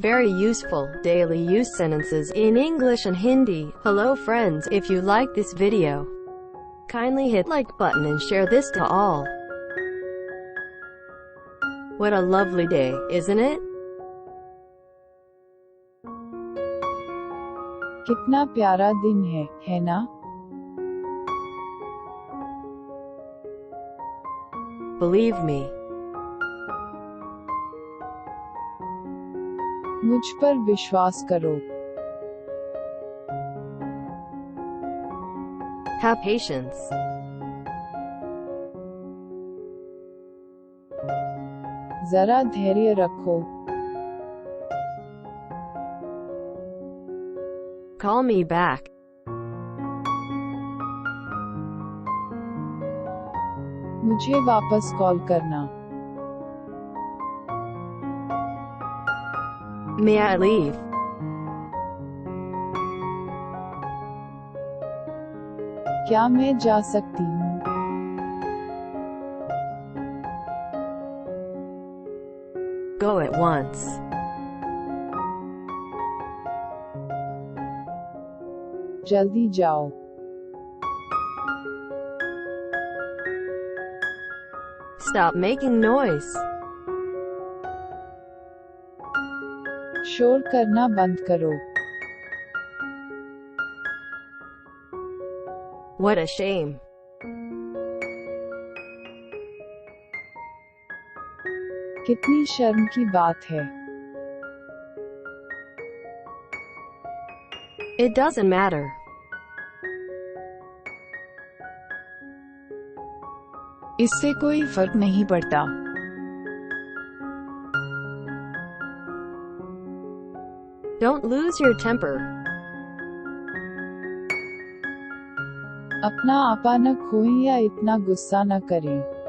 Very useful daily use sentences in English and Hindi. Hello friends, if you like this video, kindly hit like button and share this to all. What a lovely day, isn't it? कितना प्यारा दिन है ना? Believe me, मुझ पर विश्वास करो. have patience. जरा धैर्य रखो. Call me back. मुझे वापस कॉल करना. May I leave? क्या मैं जा सकती हूँ? Go at once. जल्दी जाओ. Stop making noise. शोर करना बंद करो. What a shame. कितनी शर्म की बात है. It doesn't matter. इससे कोई फर्क नहीं पड़ता. Don't lose your temper. अपना आपा न खोएं या इतना गुस्सा न करें.